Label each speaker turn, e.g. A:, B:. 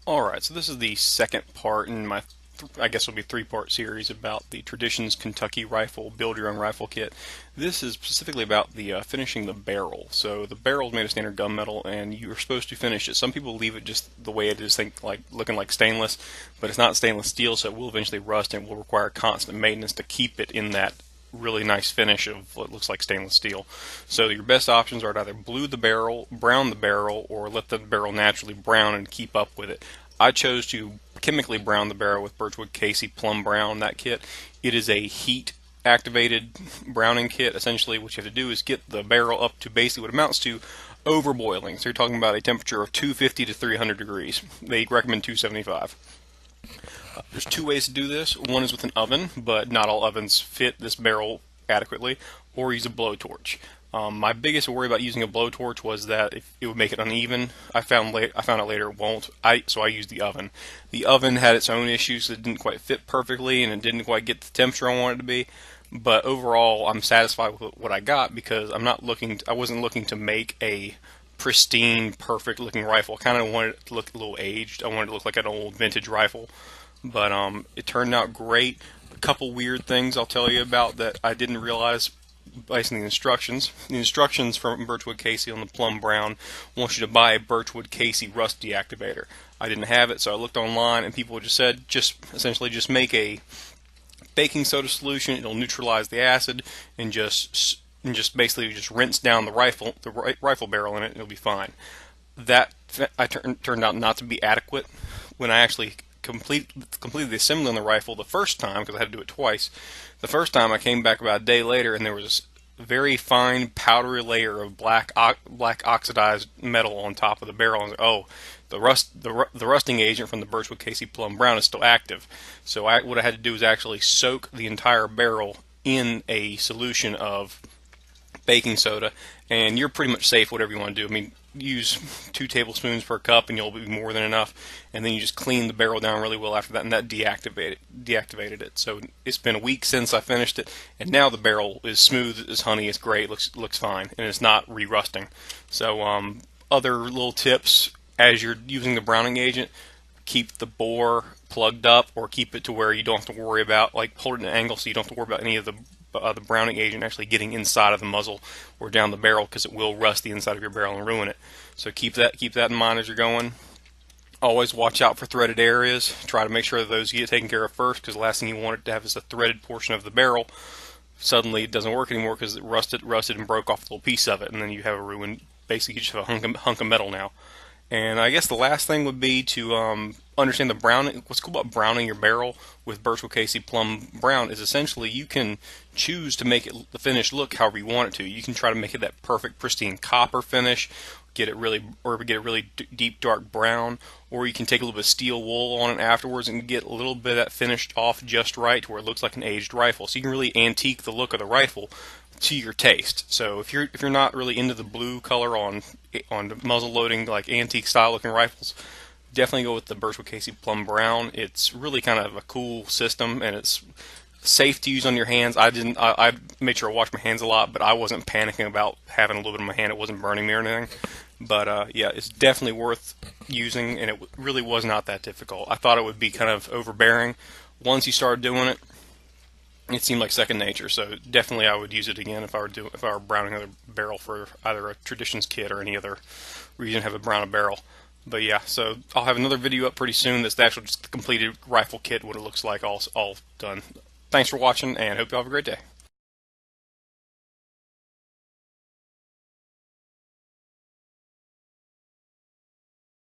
A: Alright, so this is the second part in my, I guess it'll be three-part series about the Traditions Kentucky Rifle Build Your Own Rifle Kit. This is specifically about the finishing the barrel. So the barrel is made of standard gunmetal, and you're supposed to finish it. Some people leave it just the way it is, think like looking like stainless, but it's not stainless steel, so it will eventually rust and will require constant maintenance to keep it in that really nice finish of what looks like stainless steel. So your best options are to either blue the barrel, brown the barrel, or let the barrel naturally brown and keep up with it. I chose to chemically brown the barrel with Birchwood Casey Plum Brown, that kit. It is a heat activated browning kit. Essentially what you have to do is get the barrel up to basically what amounts to overboiling. So you're talking about a temperature of 250 to 300 degrees. They recommend 275. There's two ways to do this. One is with an oven, but not all ovens fit this barrel adequately, or use a blowtorch. My biggest worry about using a blowtorch was that it would make it uneven. I found out later it won't. So I used the oven. The oven had its own issues. It didn't quite fit perfectly, and it didn't quite get the temperature I wanted it to be. But overall, I'm satisfied with what I got because I wasn't looking to make a pristine, perfect-looking rifle. I kind of wanted it to look a little aged. I wanted it to look like an old vintage rifle. But it turned out great. A couple weird things I'll tell you about that I didn't realize based on the instructions. The instructions from Birchwood Casey on the Plum Brown want you to buy a Birchwood Casey rust deactivator. I didn't have it, so I looked online, and people just said, essentially just make a baking soda solution. It'll neutralize the acid, and just basically just rinse down the rifle barrel in it, and it'll be fine. That turned out not to be adequate. When I actually completed the assembly on the rifle the first time, because I had to do it twice. The first time I came back about a day later, and there was this very fine powdery layer of black oxidized metal on top of the barrel. I was like, oh, the rusting agent from the Birchwood Casey Plum Brown is still active. So what I had to do was actually soak the entire barrel in a solution of baking soda, and you're pretty much safe whatever you want to do. I mean, use 2 tablespoons per cup and you'll be more than enough, and then you just clean the barrel down really well after that, and that deactivated it. So it's been a week since I finished it, and now the barrel is smooth as honey. It's great, looks fine, and it's not re-rusting. So other little tips as you're using the browning agent: keep the bore plugged up, or keep it to where you don't have to worry about, like, hold it at an angle so you don't have to worry about any of the browning agent actually getting inside of the muzzle or down the barrel, because it will rust the inside of your barrel and ruin it. So keep that in mind as you're going. Always watch out for threaded areas. Try to make sure that those get taken care of first, because the last thing you want it to have is a threaded portion of the barrel. Suddenly it doesn't work anymore because it rusted and broke off a little piece of it, and then you have a ruined. Basically, you just have a hunk of metal now. And I guess the last thing would be to understand the browning. What's cool about browning your barrel with Birchwood Casey Plum Brown is essentially you can choose to make the finish look however you want it to. You can try to make it that perfect, pristine copper finish, get a really deep, dark brown, or you can take a little bit of steel wool on it afterwards and get a little bit of that finished off just right to where it looks like an aged rifle. So you can really antique the look of the rifle to your taste. So if you're not really into the blue color on muzzle loading, like antique style looking rifles, definitely go with the Birchwood Casey Plum Brown. It's really kind of a cool system, and it's safe to use on your hands. I made sure I washed my hands a lot, but I wasn't panicking about having a little bit in my hand. It wasn't burning me or anything. But yeah, it's definitely worth using, and it really was not that difficult. I thought it would be kind of overbearing. Once you started doing it, it seemed like second nature. So definitely I would use it again if I were browning another barrel for either a Traditions kit or any other reason to have a brown a barrel. But yeah, so I'll have another video up pretty soon that's the actual just completed rifle kit, what it looks like all done. Thanks for watching, and hope you all have a great day.